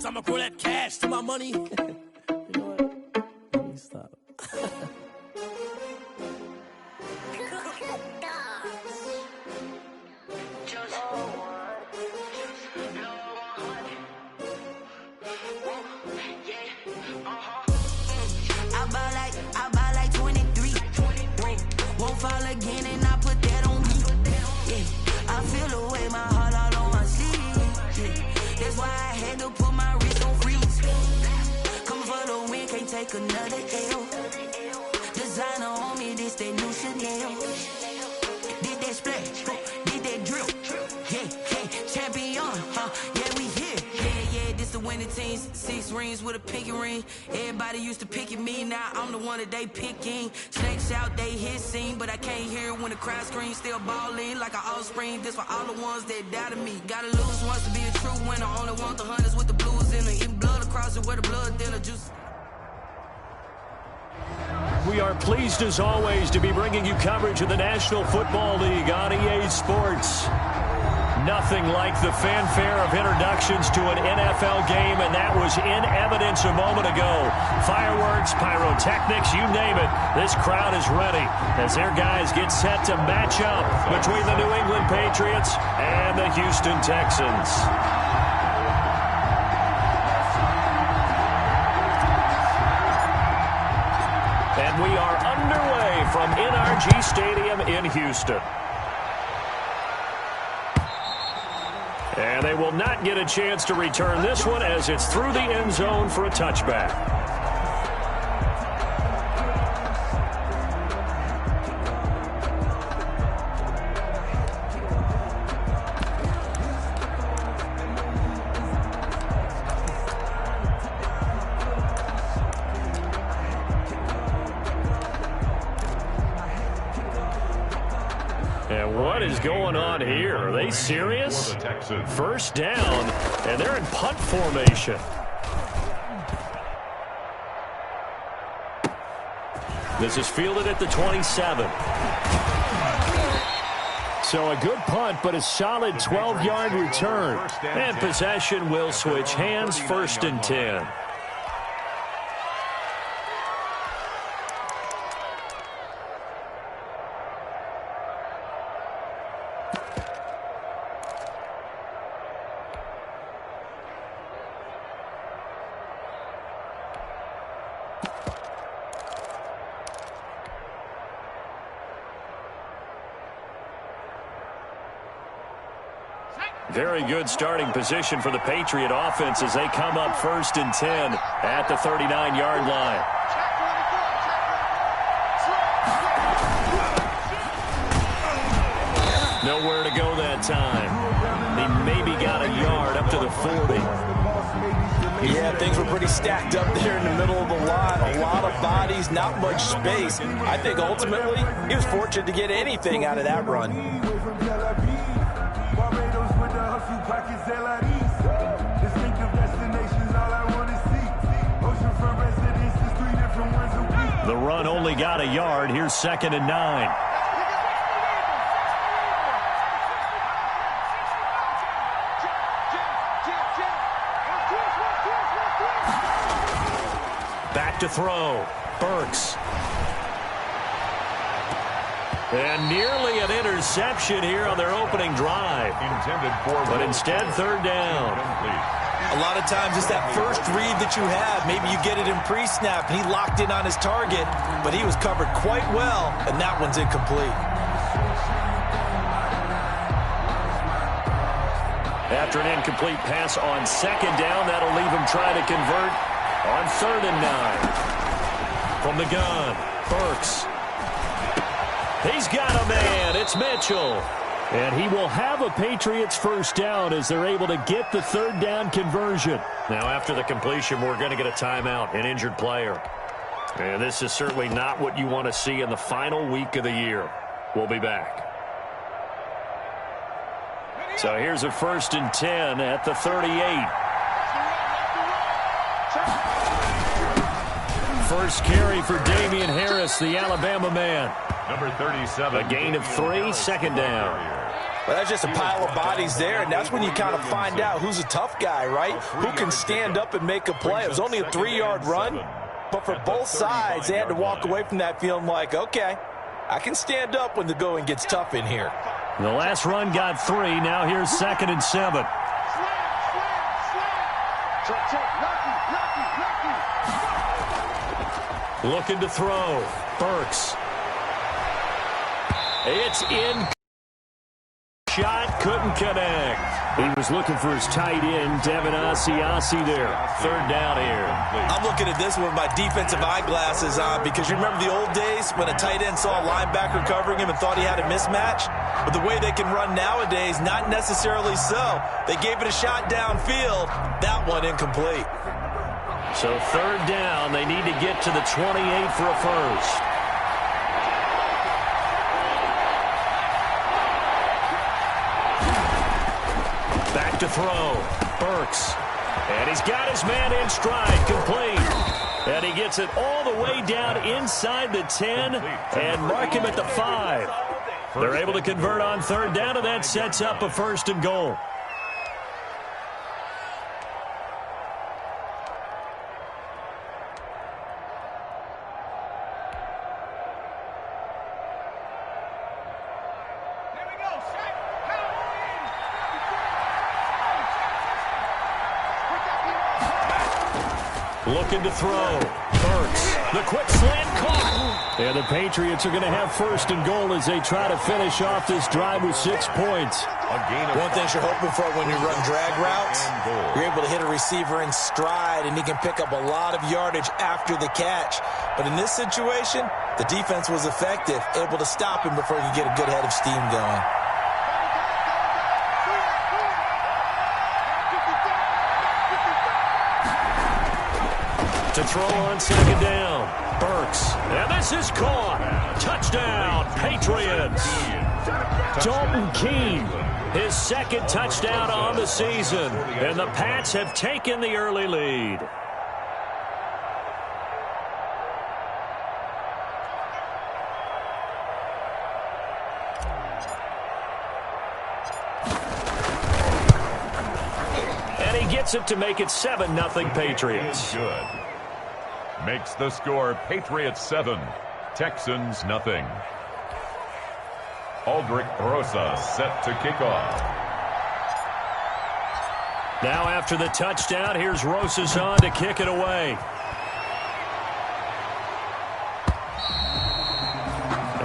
racks, I'ma grow that cash to my money. You know what? Let me stop. I buy like 23. Won't fall again and I put that on me. Yeah, I feel the way, my heart all on my sleeve. Yeah, that's why I had to put my wrist on freeze. Coming for the win, can't take another L. Designer on me, this that new Chanel. Did that splash, did that drill. Yeah, champion, yeah, we here. Yeah, this the winning teams. 6 rings with a pinky ring. Everybody used to picking me, now I'm the one that they picking. Snakes out, they hissing, but I can't hear when the crowd screams. Still balling like an offspring. This for all the ones that doubted me. Gotta lose once to be a true winner. Only want the hunters with the blues in it. Even blood across it where the blood thinner. Juice. We are pleased as always to be bringing you coverage of the National Football League on EA Sports. Nothing like the fanfare of introductions to an NFL game, and that was in evidence a moment ago. Fireworks, pyrotechnics, you name it. This crowd is ready as their guys get set to match up between the New England Patriots and the Houston Texans. And we are underway from NRG Stadium in Houston. And they will not get a chance to return this one as it's through the end zone for a touchback. And what is going on here? Are they serious? First down, and they're in punt formation. This is fielded at the 27. So a good punt, but a solid 12-yard return. And possession will switch hands, 1st and 10. Very good starting position for the Patriot offense as they come up 1st and 10 at the 39-yard line. Nowhere to go that time. He maybe got a yard up to the 40. Yeah, things were pretty stacked up there in the middle of the line. A lot of bodies, not much space. I think ultimately he was fortunate to get anything out of that run. The run only got a yard. Here's 2nd and 9. Back to throw. Burks. And nearly an interception here on their opening drive. But instead, 3rd down. A lot of times it's that first read that you have. Maybe you get it in pre-snap, and he locked in on his target, but he was covered quite well, and that one's incomplete. After an incomplete pass on 2nd down, that'll leave him trying to convert on 3rd and 9. From the gun, Burks. He's got a man. It's Mitchell. And he will have a Patriots first down as they're able to get the 3rd down conversion. Now, after the completion, we're going to get a timeout, an injured player. And this is certainly not what you want to see in the final week of the year. We'll be back. So here's a 1st and 10 at the 38. First carry for Damian Harris, the Alabama man. Number 37. A gain of 3, 2nd down. Well, that's just a pile of bodies there, and that's when you kind of find out who's a tough guy, right? Who can stand up and make a play. It was only a 3-yard run, but for both sides, they had to walk away from that feeling like, okay, I can stand up when the going gets tough in here. The last run got 3. Now here's 2nd and 7. Looking to throw. Burks. It's in. Shot couldn't connect. He was looking for his tight end, Devin Asiasi there. 3rd down here. I'm looking at this with my defensive eyeglasses on because you remember the old days when a tight end saw a linebacker covering him and thought he had a mismatch? But the way they can run nowadays, not necessarily so. They gave it a shot downfield. That one incomplete. So 3rd down, they need to get to the 28 for a first. Back to throw. Burks. And he's got his man in stride. Complete. And he gets it all the way down inside the 10 and mark him at the 5. They're able to convert on 3rd down, and that sets up a 1st and goal. Looking to throw. Burks. The quick slant caught. And the Patriots are going to have 1st and goal as they try to finish off this drive with 6 points. One thing you're hoping for when you run drag routes, you're able to hit a receiver in stride, and he can pick up a lot of yardage after the catch. But in this situation, the defense was effective, able to stop him before he could get a good head of steam going. To throw on 2nd down. Burks. And this is caught. Touchdown, Patriots. Dalton Keene, his 2nd touchdown on the season. And the Pats have taken the early lead. And he gets it to make it 7-0 Patriots. Good. Makes the score Patriots 7, Texans nothing. Aldrich Rosa set to kick off. Now after the touchdown, here's Rosas on to kick it away.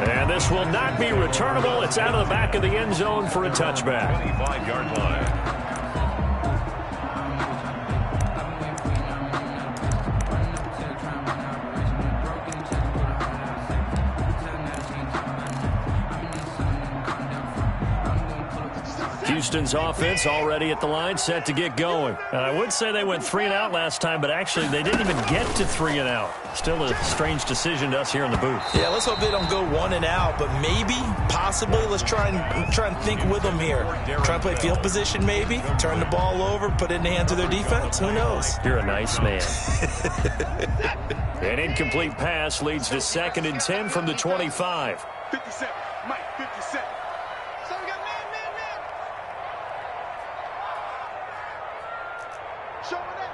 And this will not be returnable. It's out of the back of the end zone for a touchback. 25-yard line. Houston's offense already at the line, set to get going. I would say they went 3 and out last time, but actually they didn't even get to 3 and out. Still a strange decision to us here in the booth. Yeah, let's hope they don't go 1 and out, but maybe, possibly, let's try and think with them here. Try and play field position maybe, turn the ball over, put it in the hands of their defense. Who knows? You're a nice man. An incomplete pass leads to 2nd and 10 from the 25. 57, Mike, 57. So we got man. Showing that.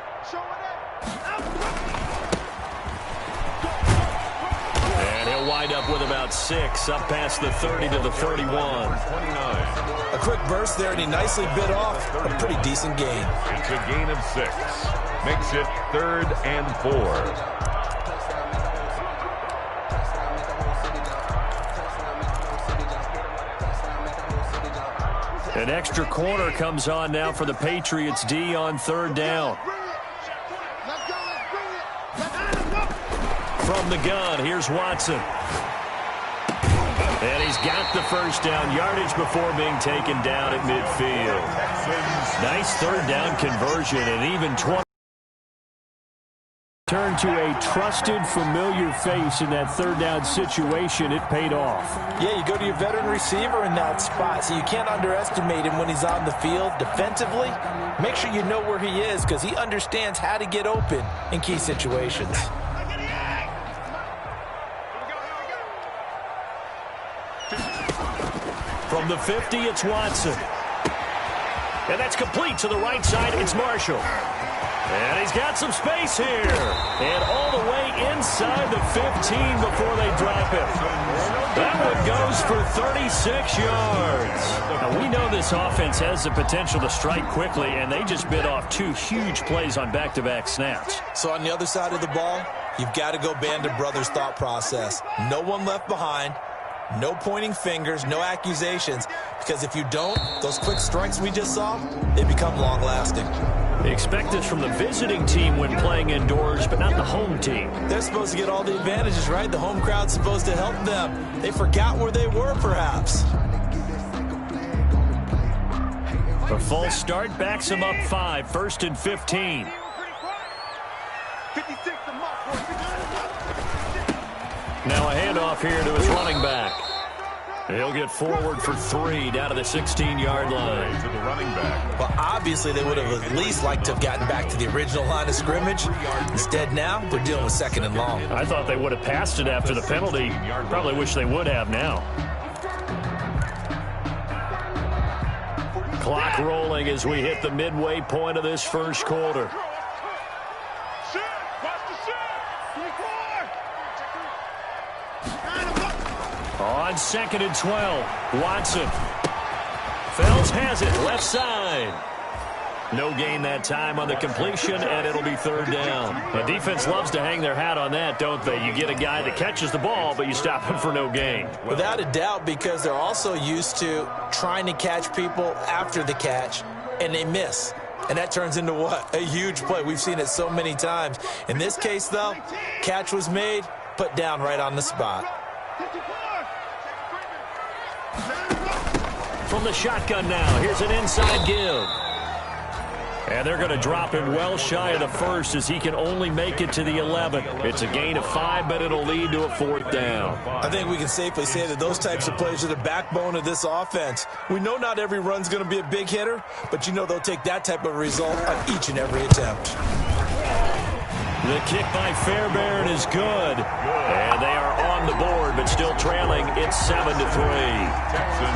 And he'll wind up with about 6, up past the 30 to the 31. 29. A quick burst there, and he nicely bit off a pretty decent gain. It's a gain of 6. Makes it 3rd and 4. An extra corner comes on now for the Patriots D on 3rd down. From the gun, here's Watson. And he's got the first down yardage before being taken down at midfield. Nice 3rd down conversion, and even 20. Turn to a trusted, familiar face in that 3rd down situation. It paid off. Yeah, you go to your veteran receiver in that spot, so you can't underestimate him when he's on the field. Defensively, make sure you know where he is because he understands how to get open in key situations. From the 50, it's Watson. And that's complete to the right side. It's Marshall. And he's got some space here. And all the way inside the 15 before they drop it. That one goes for 36 yards. Now, we know this offense has the potential to strike quickly, and they just bit off 2 huge plays on back-to-back snaps. So on the other side of the ball, you've got to go Band of Brothers thought process. No one left behind. No pointing fingers, no accusations, because if you don't, those quick strikes we just saw, they become long-lasting. They expect this from the visiting team when playing indoors, but not the home team. They're supposed to get all the advantages, right? The home crowd's supposed to help them. They forgot where they were, perhaps. A false start backs them up 5, 1st and 15. 56 to Mark. Now a handoff here to his running back. He'll get forward for 3 down to the 16-yard line. To the running back. Well, obviously, they would have at least liked to have gotten back to the original line of scrimmage. Instead, now, they're dealing with 2nd and long. I thought they would have passed it after the penalty. Probably wish they would have now. Clock rolling as we hit the midway point of this first quarter. On 2nd and 12, Watson. Fells has it, left side. No gain that time on the completion, and it'll be 3rd down. The defense loves to hang their hat on that, don't they? You get a guy that catches the ball, but you stop him for no gain. Without a doubt, because they're also used to trying to catch people after the catch, and they miss. And that turns into what? A huge play. We've seen it so many times. In this case, though, catch was made, put down right on the spot. From the shotgun now, here's an inside give. And they're going to drop him well shy of the 1st as he can only make it to the 11. It's a gain of 5, but it'll lead to a 4th down. I think we can safely say that those types of plays are the backbone of this offense. We know not every run's going to be a big hitter, but you know they'll take that type of result on each and every attempt. The kick by Fairbairn is good. And they are on the board, but still trailing. It's 7-3.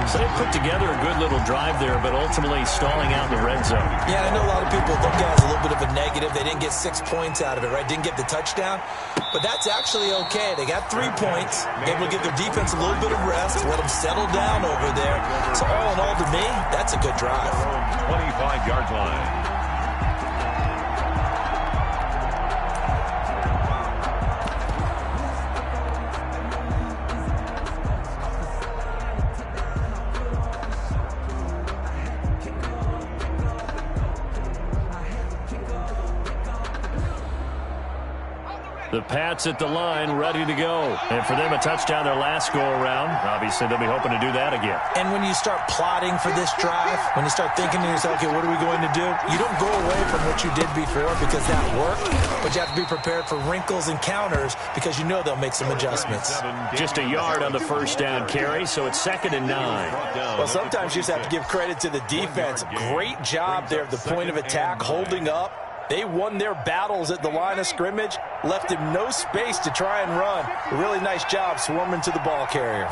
So they put together a good little drive there, but ultimately stalling out in the red zone. Yeah, I know a lot of people look at it as a little bit of a negative. They didn't get 6 points out of it, right? Didn't get the touchdown. But that's actually okay. They got 3 points. Able to give their defense a little bit of rest, let them settle down over there. So all in all, to me, that's a good drive. 25-yard line. The Pats at the line, ready to go. And for them, a touchdown their last go-around. Obviously, they'll be hoping to do that again. And when you start plotting for this drive, when you start thinking to yourself, okay, what are we going to do? You don't go away from what you did before because that worked, but you have to be prepared for wrinkles and counters because you know they'll make some adjustments. Just a yard on the 1st down carry, so it's 2nd and 9. Well, sometimes you just have to give credit to the defense. Great job there at the point of attack, holding up. They won their battles at the line of scrimmage, left him no space to try and run. A really nice job swarming to the ball carrier.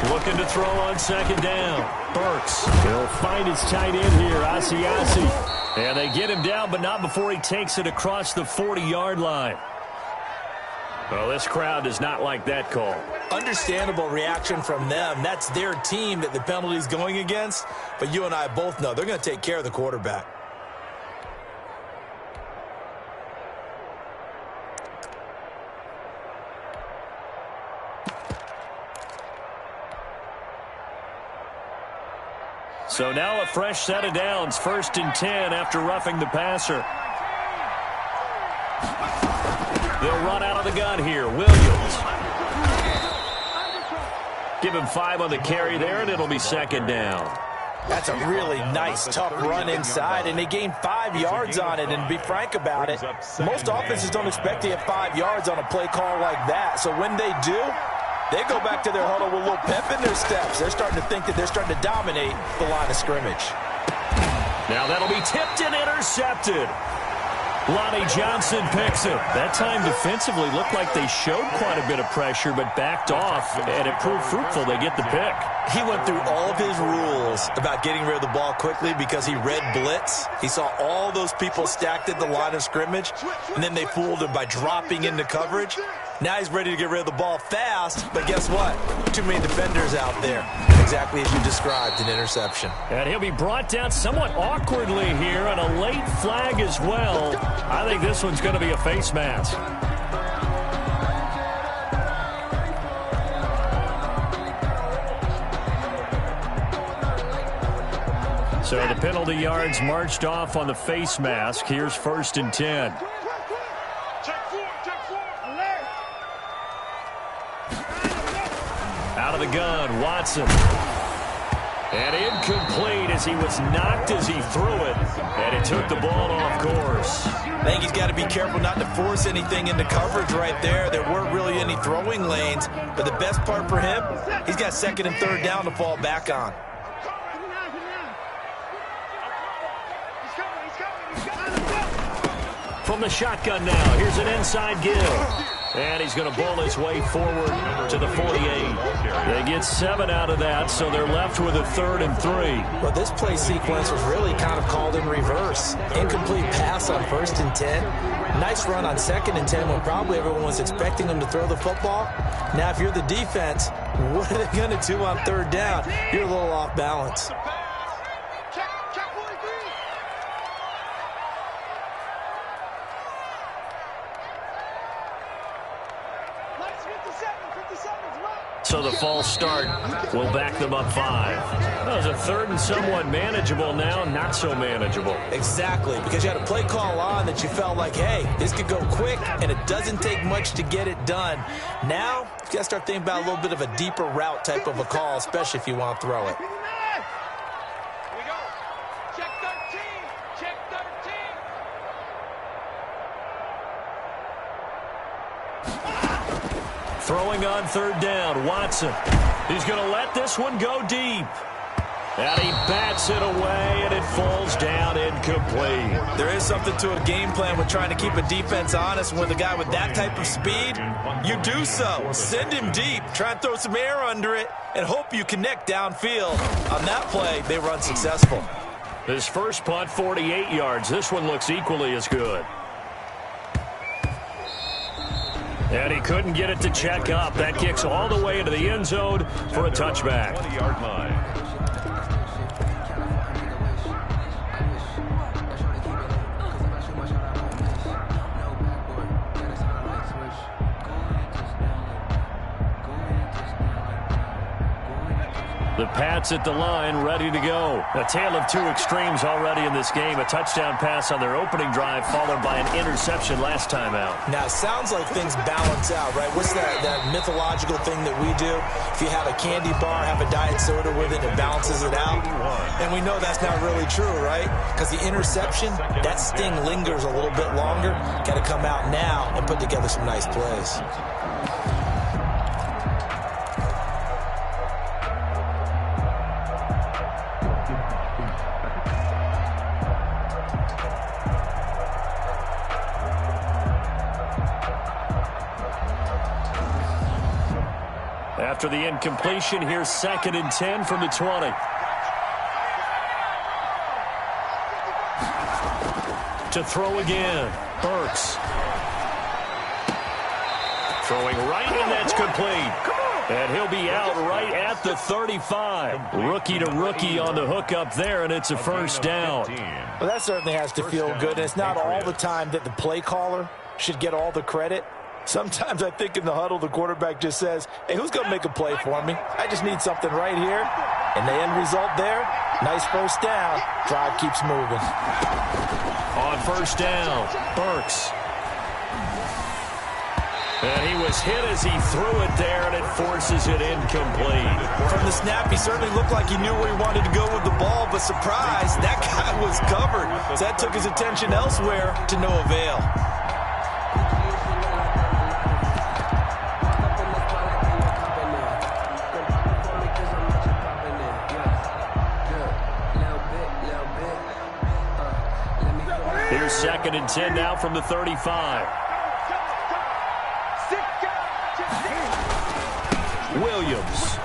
Looking to throw on 2nd down. Burks. He'll find his tight end here, Asiasi. And they get him down, but not before he takes it across the 40-yard line. Well, this crowd does not like that call. Understandable reaction from them. That's their team that the penalty's going against. But you and I both know they're going to take care of the quarterback. So now a fresh set of downs, 1st and 10 after roughing the passer. They'll run out of the gun here. Williams. Give him 5 on the carry there, and it'll be 2nd down. That's a really nice, tough run inside, and they gained 5 yards on it. And to be frank about it, most offenses don't expect to get 5 yards on a play call like that. So when they do, they go back to their huddle with a little pep in their steps. They're starting to think that they're starting to dominate the line of scrimmage. Now that'll be tipped and intercepted. Lonnie Johnson picks it. That time defensively looked like they showed quite a bit of pressure but backed off, and it proved fruitful. They get the pick. He went through all of his rules about getting rid of the ball quickly because he read blitz. He saw all those people stacked at the line of scrimmage, and then they fooled him by dropping into coverage. Now he's ready to get rid of the ball fast, but guess what? Too many defenders out there. Exactly as you described, an interception. And he'll be brought down somewhat awkwardly here, and a late flag as well. I think this one's going to be a face mask. So the penalty yards marched off on the face mask. Here's 1st and 10. Out of the gun, Watson. And incomplete as he was knocked as he threw it. And it took the ball off course. I think he's got to be careful not to force anything into coverage right there. There weren't really any throwing lanes. But the best part for him, he's got 2nd and 3rd down to fall back on. From the shotgun now, here's an inside give. And he's going to ball his way forward to the 48. They get 7 out of that, so they're left with a 3rd and 3. Well, this play sequence was really kind of called in reverse. Incomplete pass on 1st and 10. Nice run on 2nd and 10 when probably everyone was expecting him to throw the football. Now, if you're the defense, what are they going to do on 3rd down? You're a little off balance. So the false start will back them up 5. That was a 3rd and somewhat manageable now, not so manageable. Exactly, because you had a play call on that you felt like, hey, this could go quick, and it doesn't take much to get it done. Now, you got to start thinking about a little bit of a deeper route type of a call, especially if you want to throw it. Throwing on 3rd down, Watson. He's going to let this one go deep. And he bats it away, and it falls down incomplete. There is something to a game plan with trying to keep a defense honest. With a guy with that type of speed, you do so. Send him deep. Try and throw some air under it and hope you connect downfield. On that play, they were unsuccessful. His first punt, 48 yards. This one looks equally as good. And he couldn't get it to check up. That kicks all the way into the end zone for a touchback. 20-yard line. The Pats at the line, ready to go. A tale of 2 extremes already in this game. A touchdown pass on their opening drive, followed by an interception last time out. Now, it sounds like things balance out, right? What's that mythological thing that we do? If you have a candy bar, have a diet soda with it, it balances it out. And we know that's not really true, right? Because the interception, that sting lingers a little bit longer. Got to come out now and put together some nice plays. After the incompletion, here's 2nd and 10 from the 20. To throw again, Burks. Throwing right, and that's complete. And he'll be out right at the 35. Rookie to rookie on the hook up there, and it's a 1st down. Well, that certainly has to feel good. And it's not all the time that the play caller should get all the credit. Sometimes I think in the huddle, the quarterback just says, hey, who's going to make a play for me? I just need something right here. And the end result there, nice 1st down. Drive keeps moving. On 1st down, Burks. And he was hit as he threw it there, and it forces it incomplete. From the snap, he certainly looked like he knew where he wanted to go with the ball, but surprise, that guy was covered. So that took his attention elsewhere to no avail. Here's 2nd and 10 now from the 35. Williams.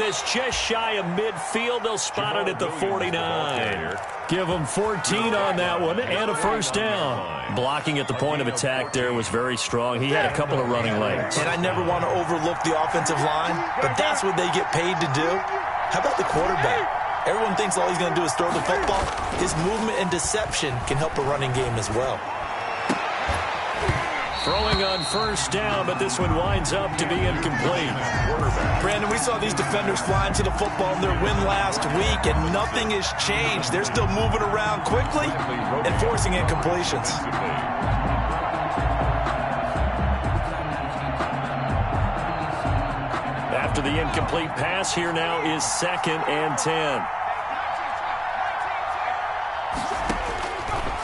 this just shy of midfield. They'll spot it at the 49. Give them 14 on that one and a first down. Blocking at the point of attack there was very strong. He had a couple of running lanes. And I never want to overlook the offensive line, but that's what they get paid to do. How about the quarterback? Everyone thinks all he's going to do is throw the football. His movement and deception can help a running game as well. Throwing on first down, but this one winds up to be incomplete. Brandon, we saw these defenders flying to the football in their win last week, and nothing has changed. They're still moving around quickly and forcing incompletions. After the incomplete pass, here now is 2nd and 10.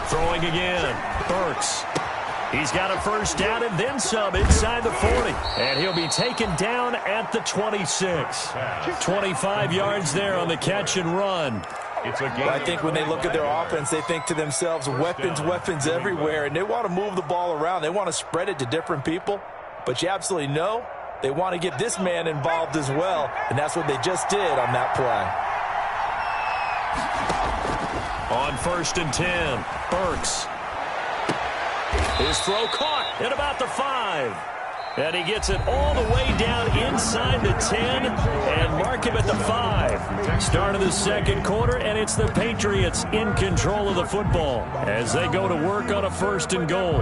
Throwing again, Burks. He's got a first down and then some inside the 40. And he'll be taken down at the 26. 25 yards there on the catch and run. I think when they look at their offense, they think to themselves, weapons everywhere, and they want to move the ball around. They want to spread it to different people. But you absolutely know they want to get this man involved as well, and that's what they just did on that play. On 1st and 10, Burks. His throw caught at about the 5. And he gets it all the way down inside the 10 and mark him at the 5. Start of the second quarter, and it's the Patriots in control of the football as they go to work on a 1st and goal.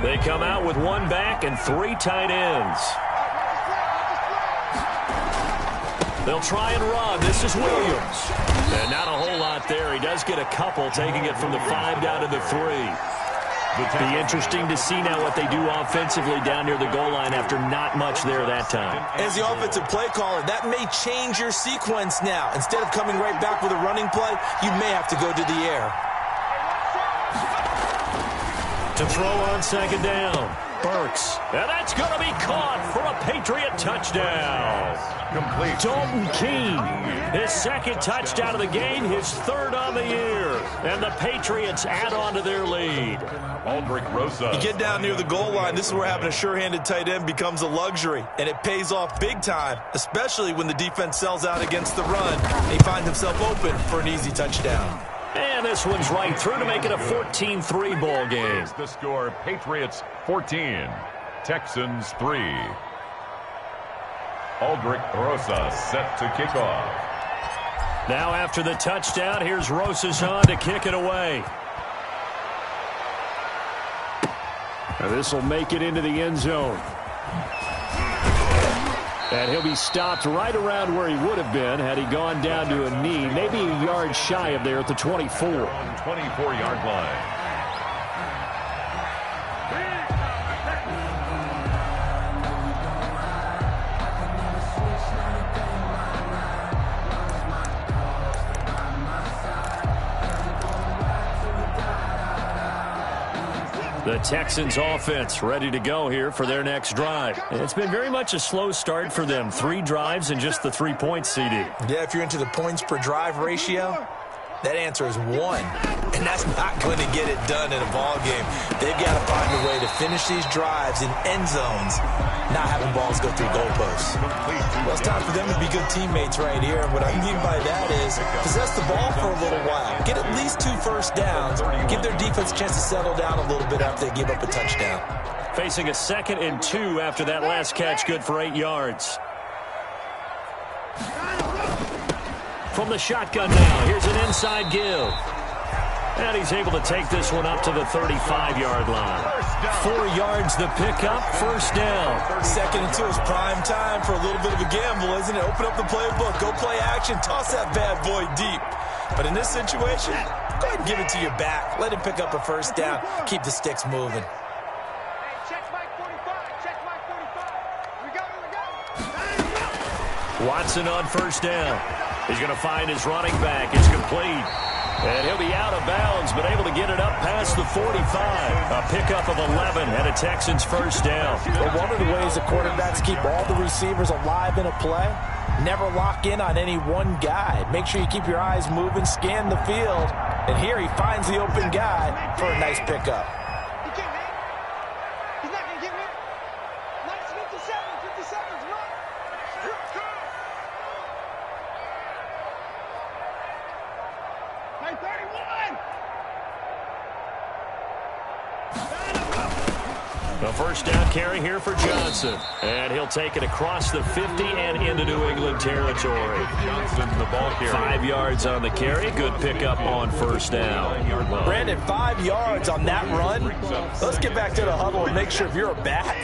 They come out with 1 back and 3 tight ends. They'll try and run. This is Williams. And not a whole lot there. He does get a couple, taking it from the 5 down to the 3. Be interesting to see now what they do offensively down near the goal line after not much there that time. As the offensive play caller, that may change your sequence now. Instead of coming right back with a running play, you may have to go to the air. To throw on 2nd down, Burks. And that's going to be caught for a Patriot touchdown. Complete. Dalton Keene, his 2nd touchdown of the game, his 3rd on the year. And the Patriots add on to their lead. Aldrich Rosa. You get down near the goal line, this is where having a sure-handed tight end becomes a luxury. And it pays off big time, especially when the defense sells out against the run. And he finds himself open for an easy touchdown. And this one's right through to make it a 14-3 ball game. The score, Patriots 14, Texans 3. Aldrich Rosa set to kick off. Now after the touchdown, here's Rosas on to kick it away. This will make it into the end zone. And he'll be stopped right around where he would have been had he gone down to a knee, maybe a yard shy of there at the 24. 24-yard line. The Texans offense ready to go here for their next drive. And it's been very much a slow start for them. 3 drives and just the 3 points, CD. Yeah, if you're into the points per drive ratio, that answer is 1. And that's not going to get it done in a ball game. They've got to find a way to finish these drives in end zones, not having balls go through goalposts. Well, it's time for them to be good teammates right here. And what I mean by that is possess the ball for a little while. Get at least 2 first downs. Give their defense a chance to settle down a little bit after they give up a touchdown. Facing a 2nd and 2 after that last catch, good for 8 yards. From the shotgun now, here's an inside give. And he's able to take this one up to the 35-yard line. 4 yards the pickup, first down. 2nd and 2 is prime time for a little bit of a gamble, isn't it? Open up the playbook, go play action, toss that bad boy deep. But in this situation, go ahead and give it to your back. Let him pick up a first down. Keep the sticks moving. Watson on first down. He's going to find his running back. It's complete. And he'll be out of bounds, but able to get it up past the 45. A pickup of 11 and a Texans first down. Well, one of the ways the quarterbacks keep all the receivers alive in a play, never lock in on any one guy. Make sure you keep your eyes moving, scan the field. And here he finds the open guy for a nice pickup. first down carry here for Johnson. And he'll take it across the 50 and into New England territory. Johnson, the ball carrier. 5 yards on the carry. Good pickup on first down. Brandon, 5 yards on that run. Let's get back to the huddle and make sure if you're a back,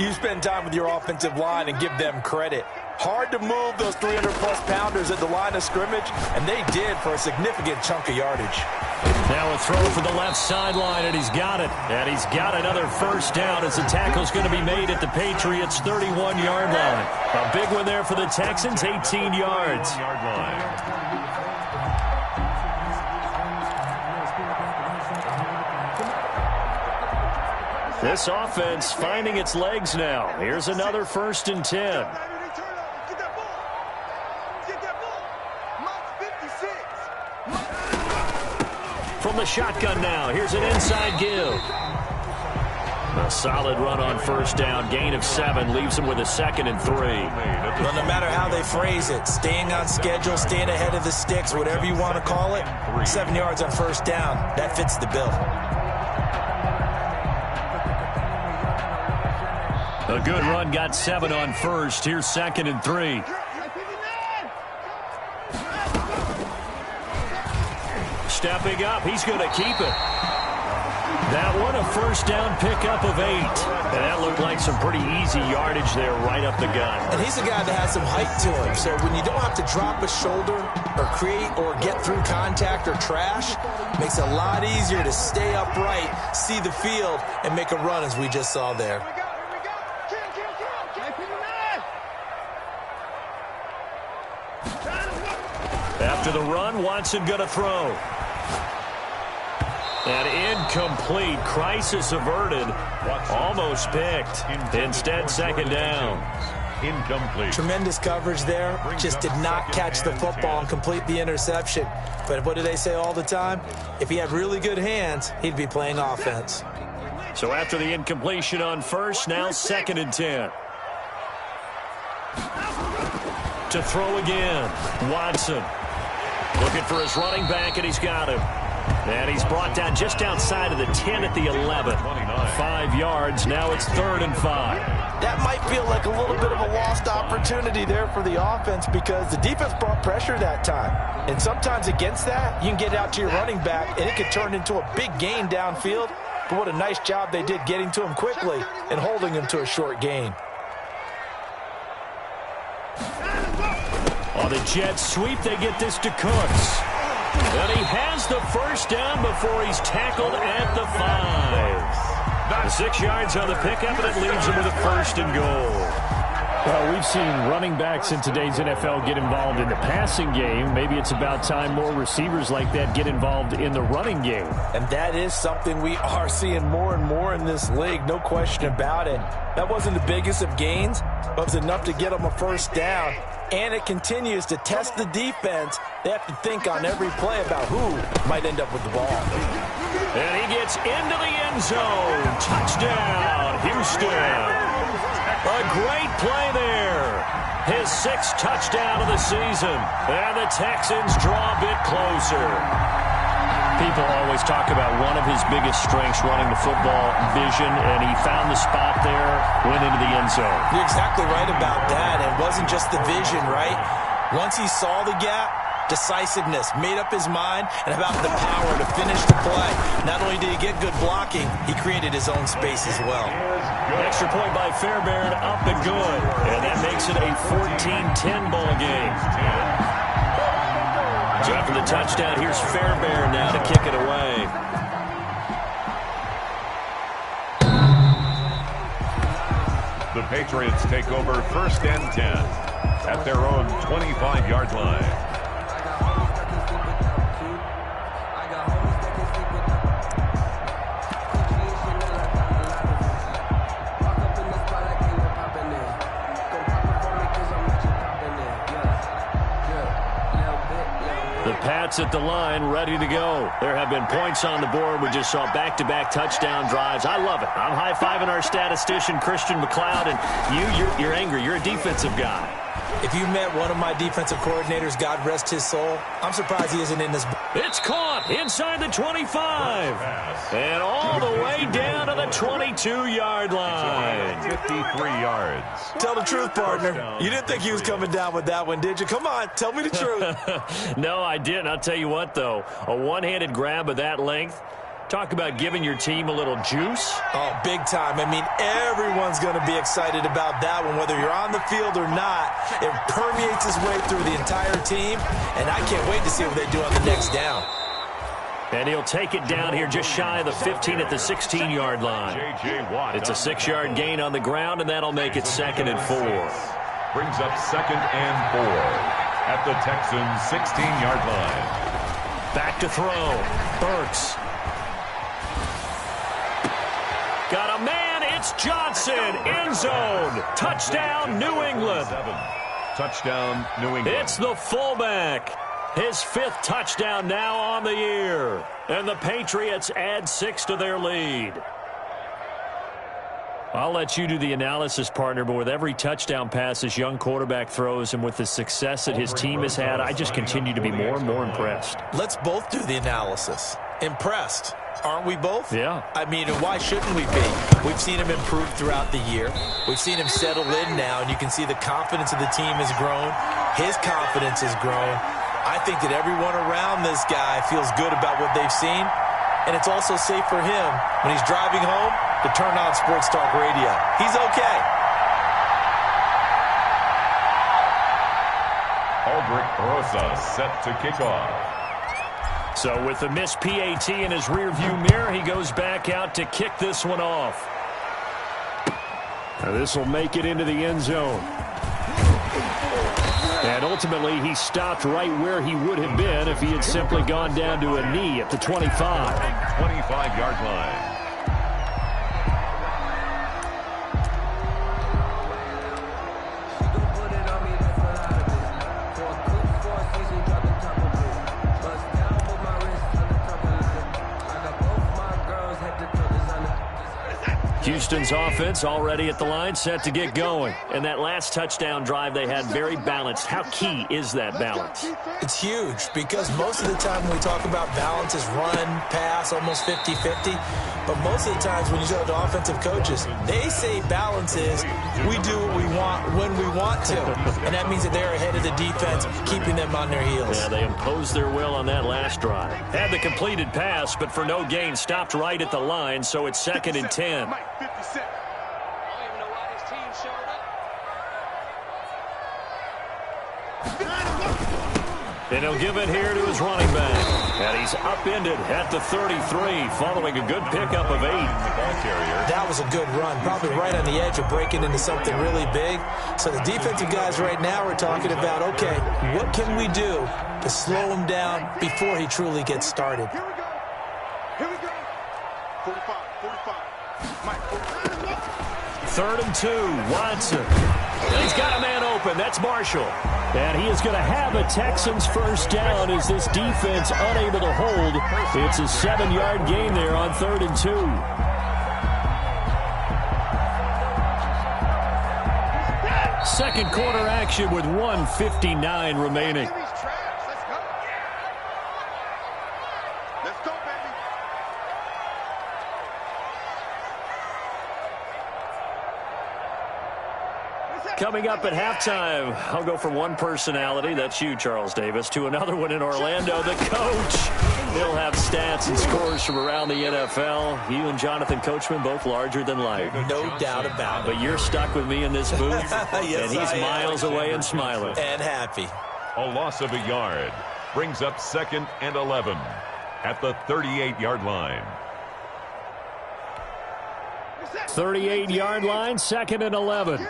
you spend time with your offensive line and give them credit. Hard to move those 300-plus pounders at the line of scrimmage, and they did for a significant chunk of yardage. Now a throw for the left sideline, and he's got it. And he's got another first down as the tackle's going to be made at the Patriots' 31-yard line. A big one there for the Texans, 18 yards. This offense finding its legs now. Here's another 1st and 10. From the shotgun now, here's an inside give. A solid run on first down, gain of 7, leaves him with a 2nd and 3. Well, no matter how they phrase it, staying on schedule, staying ahead of the sticks, whatever you want to call it, 7 yards on first down, that fits the bill. A good run, got 7 on first. Here's 2nd and 3. Stepping up, he's going to keep it. That one, a first down pickup of 8. And that looked like some pretty easy yardage there right up the gut. And he's a guy that has some height to him, so when you don't have to drop a shoulder or create or get through contact or trash, makes it a lot easier to stay upright, see the field, and make a run as we just saw there. After the run, Watson going to throw. And incomplete. Crisis averted. Almost picked. Instead, 2nd down. Incomplete. Tremendous coverage there. Just did not catch the football and complete the interception. But what do they say all the time? If he had really good hands, he'd be playing offense. So after the incompletion on first, now 2nd and 10. To throw again. Watson. Looking for his running back, and he's got him. And he's brought down just outside of the 10 at the 11. 5 yards. Now it's 3rd and 5. That might feel like a little bit of a lost opportunity there for the offense because the defense brought pressure that time. And sometimes against that, you can get out to your running back, and it could turn into a big gain downfield. But what a nice job they did getting to him quickly and holding him to a short gain. On the jet sweep, they get this to Cooks. And he has the first down before he's tackled at the 5. The 6 yards on the pickup, and it leaves him with a 1st and goal. Well, we've seen running backs in today's NFL get involved in the passing game. Maybe it's about time more receivers like that get involved in the running game. And that is something we are seeing more and more in this league, no question about it. That wasn't the biggest of gains, but it was enough to get them a first down. And it continues to test the defense. They have to think on every play about who might end up with the ball. And he gets into the end zone. Touchdown, Houston. A great play there. His 6th touchdown of the season. And the Texans draw a bit closer. People always talk about one of his biggest strengths running the football, vision, and he found the spot there, went into the end zone. You're exactly right about that. It wasn't just the vision, right? Once he saw the gap, decisiveness, made up his mind, and about the power to finish the play. Not only did he get good blocking, he created his own space as well. Extra point by Fairbairn, up and good. And that makes it a 14-10 ball game. So after the touchdown, here's Fairbairn now to kick it away. The Patriots take over 1st and 10 at their own 25-yard line. Pats at the line, ready to go. There have been points on the board. We just saw back-to-back touchdown drives. I love it. I'm high-fiving our statistician, Christian McLeod, and you're angry. You're a defensive guy. If you met one of my defensive coordinators, God rest his soul, I'm surprised he isn't in this. It's caught inside the 25. And all the way down to the 22-yard line. 53 yards. Tell the truth, partner. You didn't think he was coming down with that one, did you? Come on, tell me the truth. No, I didn't. I'll tell you what, though. A one-handed grab of that length. Talk about giving your team a little juice. Oh, big time. I mean, everyone's going to be excited about that one, whether you're on the field or not. It permeates its way through the entire team, and I can't wait to see what they do on the next down. And he'll take it down here just shy of the 15 at the 16-yard line. It's a 6-yard gain on the ground, and that'll make it 2nd and 4. Brings up 2nd and 4 at the Texans' 16-yard line. Back to throw. Burks. Got a man, it's Johnson, end zone. Touchdown, New England. Touchdown, New England. It's the fullback. His 5th touchdown now on the year. And the Patriots add 6 to their lead. I'll let you do the analysis, partner, but with every touchdown pass this young quarterback throws and with the success that his team has had, I just continue to be more and more impressed. Let's both do the analysis. Impressed. Aren't we both? Yeah. I mean, why shouldn't we be? We've seen him improve throughout the year. We've seen him settle in now, and you can see the confidence of the team has grown. His confidence has grown. I think that everyone around this guy feels good about what they've seen, and it's also safe for him when he's driving home to turn on Sports Talk Radio. He's okay. Aldrich Rosa set to kick off. So with the missed PAT in his rearview mirror, he goes back out to kick this one off. Now this will make it into the end zone. And ultimately, he stopped right where he would have been if he had simply gone down to a knee at the 25. 25-yard line. Houston's offense already at the line, set to get going. And that last touchdown drive they had very balanced. How key is that balance? It's huge because most of the time when we talk about balance is run, pass, almost 50-50. But most of the times when you go to offensive coaches, they say balance is we do what we want when we want to. And that means that they're ahead of the defense, keeping them on their heels. Yeah, they imposed their will on that last drive. Had the completed pass, but for no gain, stopped right at the line, so it's 2nd and 10. 57. I don't even know why this team showed up. And he'll give it here to his running back. And he's upended at the 33, following a good pickup of 8. That was a good run, probably right on the edge of breaking into something really big. So the defensive guys right now are talking about, okay, what can we do to slow him down before he truly gets started? Here we go. Here we go. 45. 3rd and 2, Watson. And he's got a man open. That's Marshall. And he is going to have a Texans first down as this defense unable to hold. It's a 7-yard gain there on 3rd and 2. Second quarter action with 1:59 remaining. Let's go, baby. Coming up at halftime, I'll go from one personality, that's you, Charles Davis, to another one in Orlando, the coach. He'll have stats and scores from around the NFL. You and Jonathan Coachman, both larger than life. No doubt about it. But you're stuck with me in this booth, Yes, and he's I am. miles away and smiling. And happy. A loss of a yard brings up 2nd and 11 at the 38-yard line. 38-yard line, 2nd and 11.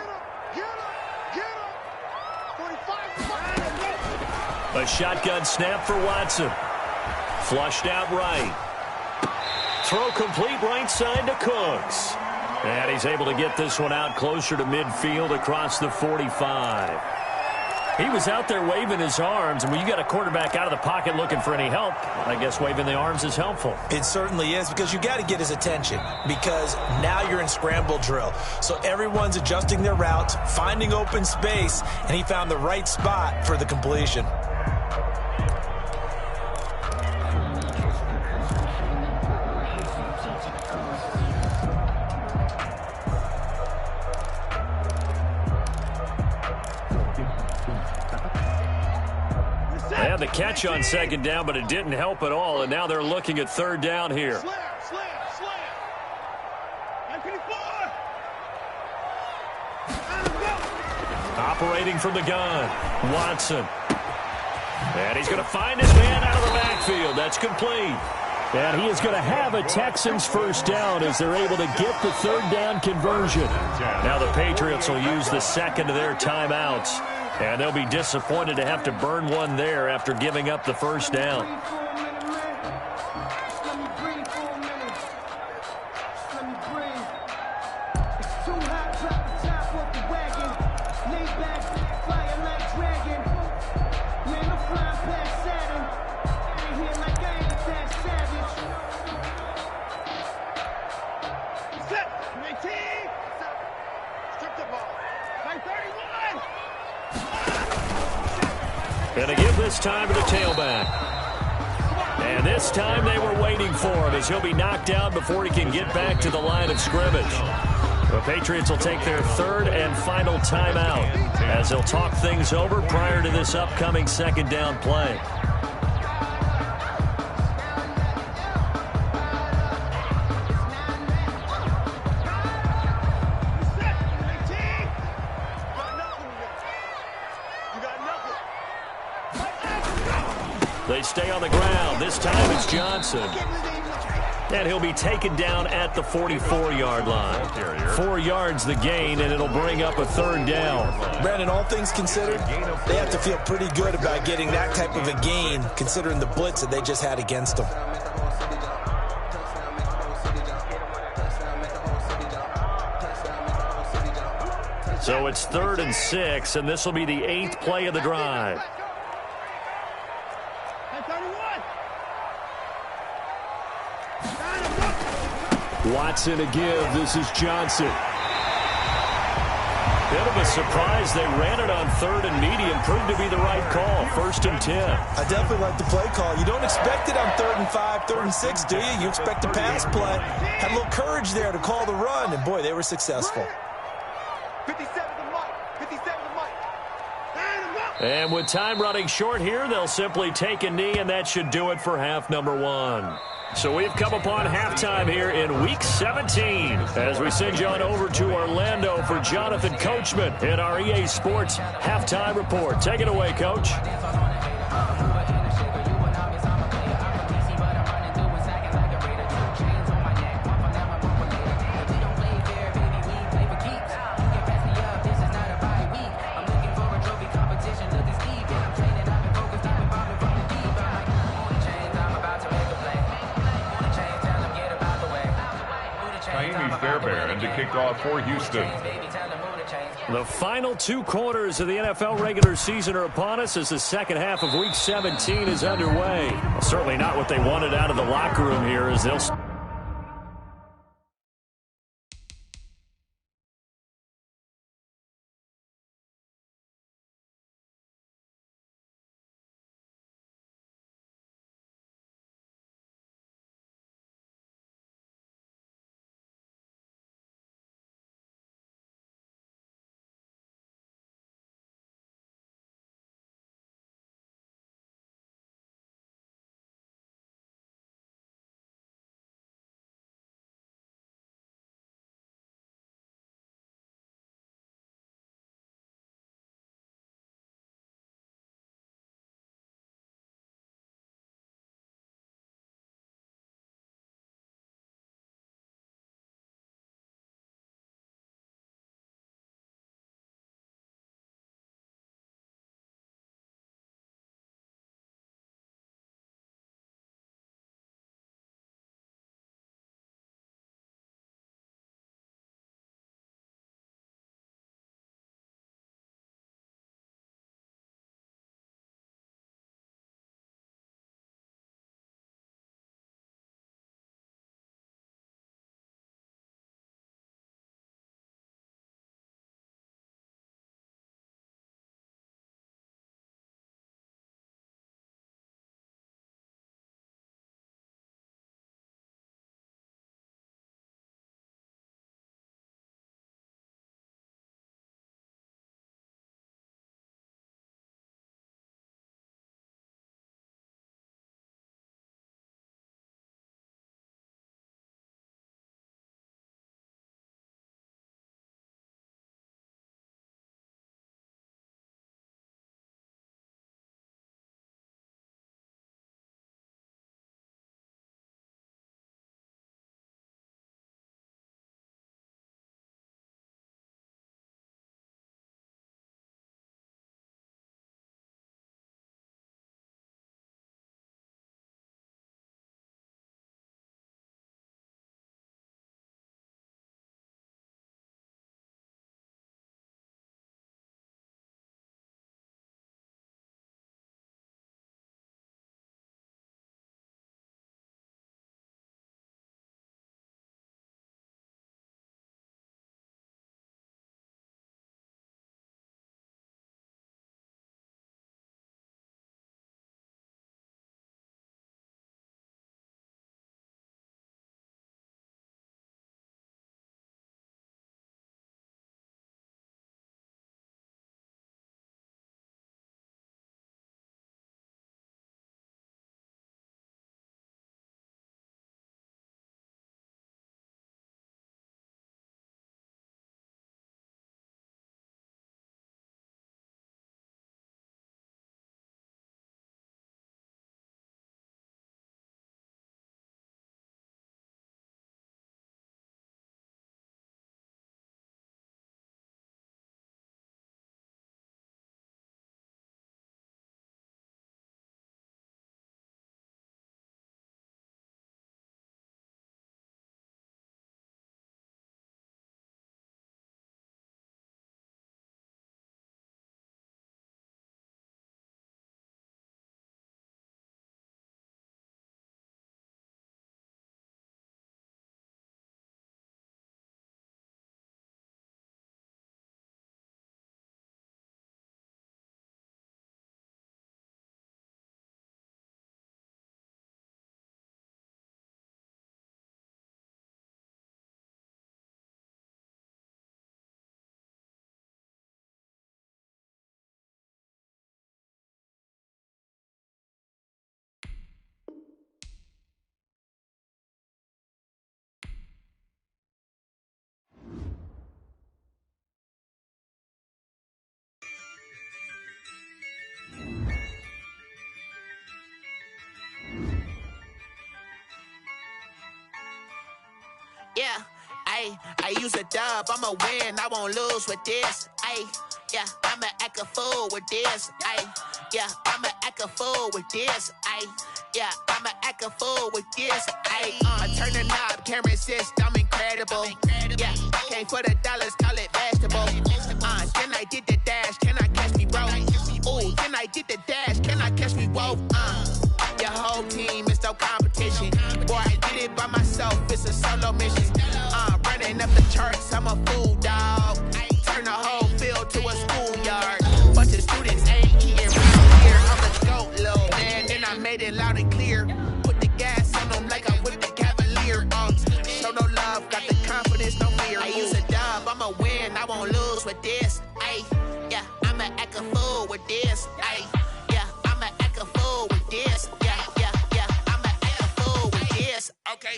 A shotgun snap for Watson. Flushed out right. Throw complete right side to Cooks. And he's able to get this one out closer to midfield across the 45. He was out there waving his arms, and when you got a quarterback out of the pocket looking for any help, I guess waving the arms is helpful. It certainly is, because you got to get his attention, because now you're in scramble drill. So everyone's adjusting their routes, finding open space, and he found the right spot for the completion. They had the catch on second down, but it didn't help at all, and now they're looking at third down here. Slam. 954. Operating from the gun, Watson. And he's going to find his man out of the backfield. That's complete. And he is going to have a Texans first down as they're able to get the third down conversion. Now the Patriots will use the second of their timeouts, and they'll be disappointed to have to burn one there after giving up the first down. And to give this time to the tailback. And this time they were waiting for him as he'll be knocked down before he can get back to the line of scrimmage. The Patriots will take their third and final timeout as they'll talk things over prior to this upcoming second down play. They stay on the ground. This time it's Johnson. And he'll be taken down at the 44-yard line. 4 yards the gain, and it'll bring up a third down. Brandon, all things considered, they have to feel pretty good about getting that type of a gain, considering the blitz that they just had against them. So it's 3rd and 6, and this will be the 8th play of the drive. Watson to give. This is Johnson. Bit of a surprise. They ran it on 3rd and medium. Proved to be the right call. 1st and 10. I definitely like the play call. You don't expect it on 3rd and 5, 3rd and 6, do you? You expect a pass play. Had a little courage there to call the run, and boy, they were successful. 57 to Mike. 57 to Mike. And with time running short here, they'll simply take a knee, and that should do it for half number 1. So we've come upon halftime here in Week 17 as we send you on over to Orlando for Jonathan Coachman in our EA Sports Halftime Report. Take it away, Coach. Fairbairn to kick off for Houston. The final 2 quarters of the NFL regular season are upon us as the second half of Week 17 is underway. Well, certainly not what they wanted out of the locker room here as they'll Ayy, I use a dub, I'ma win, I won't lose with this. Ayy, yeah, I'ma act a fool with this. Ayy, yeah, I'ma act a fool with this. Ayy, yeah, I'ma act a fool with this. Ayy, I turn the knob, can't resist, I'm incredible. Yeah, came for the dollars, call it vegetable. Then I did the dash, can I catch me, bro? Ooh, then I did the dash, can I catch me, whoa? Your whole team is no competition. Boy, I did it by myself, it's a solo mission. Running up the charts, I'm a fool, dog. Turn the whole field to a schoolyard. Bunch of students ain't here, I'm the GOAT, little man. Then I made it loud and clear. Put the gas on them like I'm with the Cavalier. Show no love, got the confidence, no fear. I use a dub, I'ma win, I won't lose with this. Ayy, yeah, I'ma act a fool with this. Ayy, yeah, I'ma act a fool with this. Yeah, yeah, yeah, I'ma act a fool with this. Okay,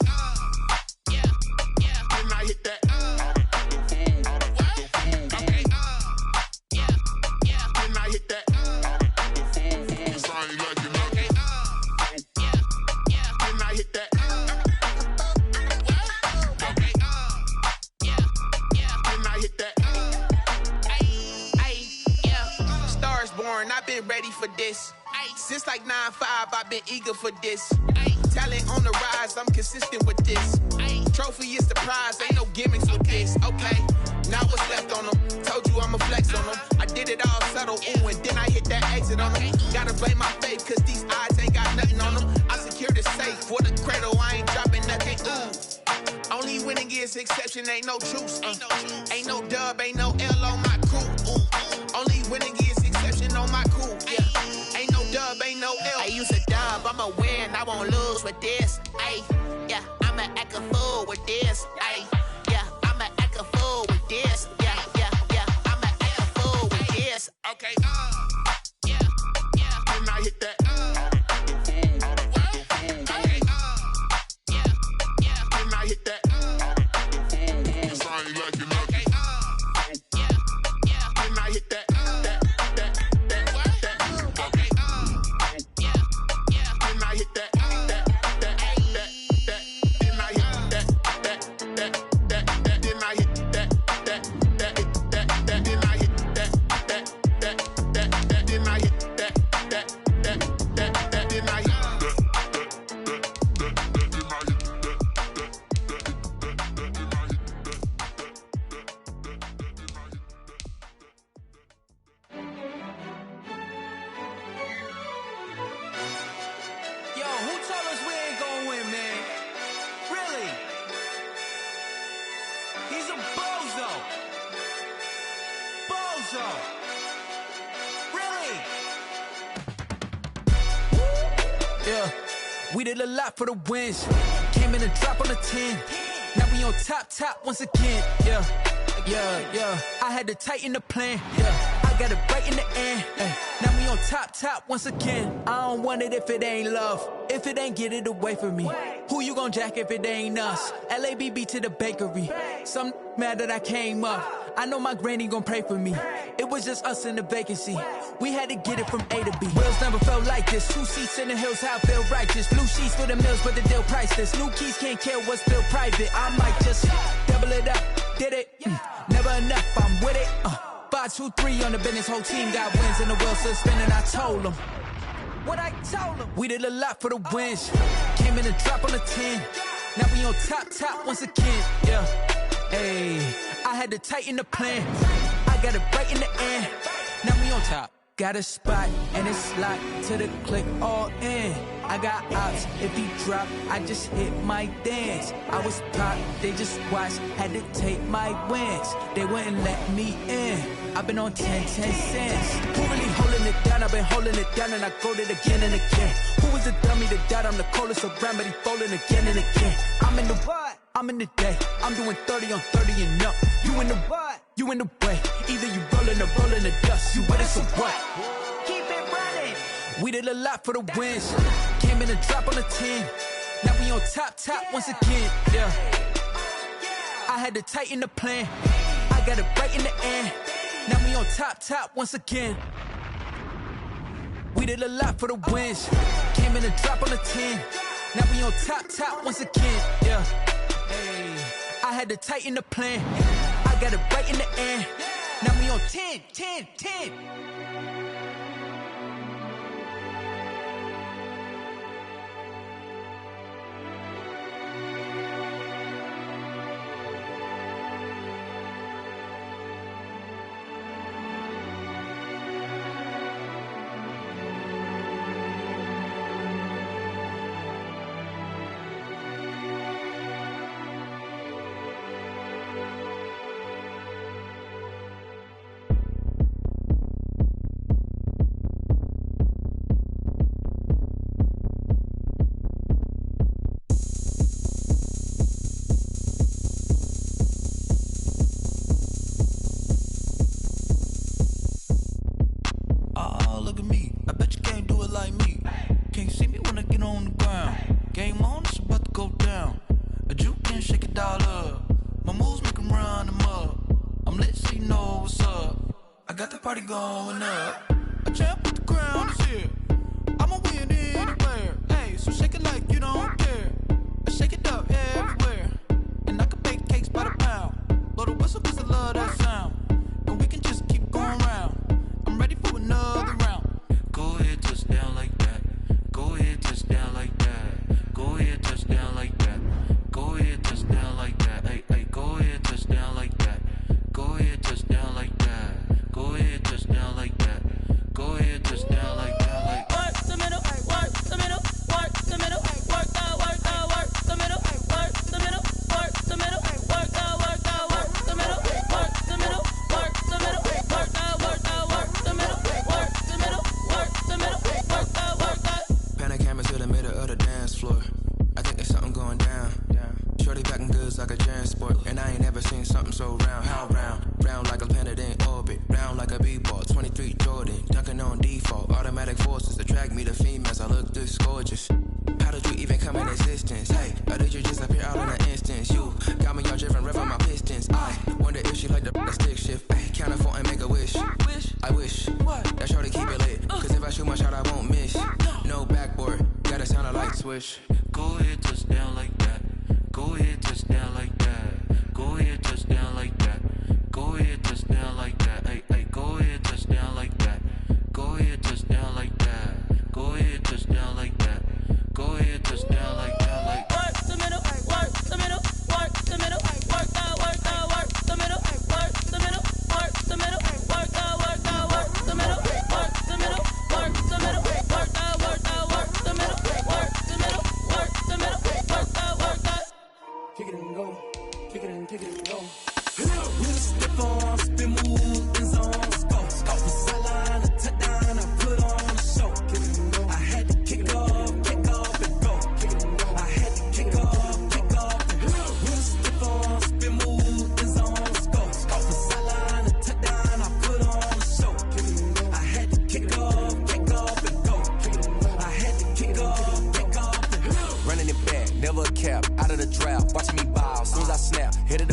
yeah, yeah, then I hit that. Okay, yeah, yeah, then I hit that. Cause I ain't like it. Okay, yeah, yeah, then I hit that. Okay, yeah, yeah, then I hit that. Stars born, I've been ready for this. Since like 9-5, I've been eager for this. Talent on the rise, I'm consistent with this. Trophy is the prize, ain't no gimmicks with this. Okay, now what's left on them? Told you I'ma flex on them. I did it all subtle, ooh, and then I hit that exit on them. Gotta blame my faith, cause these odds ain't got nothing on them. I secured the safe for the cradle, I ain't dropping nothing, ooh. Only winning is exception, ain't no truce. Ain't no dub, ain't no L on my crew. Ooh. Only winning is exception on my crew. Yeah. Ain't no dub, ain't no L. I use a dub, I'ma win, I won't lose with this. Ayy, yeah, I'ma act a fool with this. Ayy, yeah, I'ma act a fool with this. Yeah, yeah, yeah, I'ma act a fool with this. Okay, yeah, yeah, then I hit that. Okay, yeah, yeah, then I hit that. Cause I ain't like it. Okay, yeah, yeah, then I hit that. Okay, yeah, yeah, then I hit that. Then I hit that. Then I hit that. Then I hit that. Then I hit that. Then I hit Yo, who told us we ain't gonna win, man? Really? He's a bozo. Bozo. Really? Yeah, we did a lot for the wins. Came in and drop on the 10. Now we on top once again. Yeah, yeah, yeah. I had to tighten the plan. Yeah. Got it right in the end. Ay, now we on top once again. I don't want it if it ain't love. If it ain't, get it away from me. Who you gon' jack if it ain't us? LABB to the bakery. Some mad that I came up. I know my granny gon' pray for me. It was just us in the vacancy. We had to get it from A to B. Wheels never felt like this. 2 seats in the hills, how I feel righteous. Blue sheets for the mills, but the deal priceless. New keys can't kill what's still private. I might just double it up. Did it? Never enough, I'm with it. 5, 2, 3 on the business, whole team got wins and the wheels still spinning. I told them what I told them. We did a lot for the wins. Came in and drop on the 10. Now we on top once again. Yeah, hey, I had to tighten the plan. I got it right in the end. Now we on top. Got a spot and it's locked to the click all in. I got ops, if he drop, I just hit my dance. I was pop, they just watched, had to take my wins. They wouldn't let me in. I've been on 10 cents. Who really holding it down? I've been holding it down and I go it again and again. Who was the dummy to doubt? I'm the coldest around, but he folding again and again. I'm in the what? I'm in the day. I'm doing 30 on 30 and up. You in the what? You in the way. Either you rolling or rolling the dust. You with it, so what? Keep it running. We did a lot for the wins. Came in and drop on the 10. Now we on top once again. Yeah. I had to tighten the plan. I got it right in the end. Now we on top once again. We did a lot for the wins. Came in and drop on the 10. Now we on top once again. Yeah. Hey, I I had to tighten the plan. I got it right in the end. Now we on 10, 10, 10. Party going up. A champ with the crown is here. I'ma win anywhere. Hey, so shake it like you don't care. I shake it up everywhere. And I can bake cakes by the pound. Blow the whistle 'cause I love that sound. And we can just keep going round. I'm ready for another round. Go ahead, touch down like that. Go ahead, touch down like that. Go ahead, touch down like that. Go ahead, touch down like that. Hey, hey, go ahead, touch down like that. Go ahead, touch down like that. Go ahead, touch down like that. Go ahead, touch down like that. Like work the middle, work the middle, work the middle, work the middle, work the middle, work the middle, work the middle, work the middle, work the middle, work the middle, work the middle, work the middle, work the middle, work the. Pan a camera to the middle of the dance floor. I think there's something going down. Shorty backing goods like a transport, and I ain't never seen something so round. How round? Round like a planet in orbit, round like a b-ball. 23 Jordan, dunking on default. Automatic forces attract me to females. I look this gorgeous. How did you even come in existence? Hey, or did you just appear out in an instance? You got me all driven, revving my pistons. I wonder if she like the stick shift. Hey, count it 4 and make a wish. I wish that shorty keep it lit. 'Cause if I shoot my shot, I won't miss. No backboard, gotta sound a light switch. Go ahead, touch down like that. Go ahead, touch down like that. Go ahead, touch down like that. Go ahead, touch down like that. Hey, hey, go ahead, touch down like that. Go ahead, touch down like that. Go ahead, touch down like that. Go ahead, touch down like that. Like work the middle, work the middle, work the middle, work the middle, work the middle, work the middle, work the middle, work the middle, work the middle, work the middle, work the middle, work the middle, work the middle, work the middle, work the. Kick it and go, kick it and go. With a step on, spin move, in zones, go. From sideline to touchdown, I put on a show. I had to kick off and go. I had to kick off and go. With a step on, spin move, in zones, go. From sideline to touchdown, I put on a show. I had to kick off and go. I had to kick off and go. Running it back, never a cap, out of the draft, watching me ball. Soon as I snap, hit it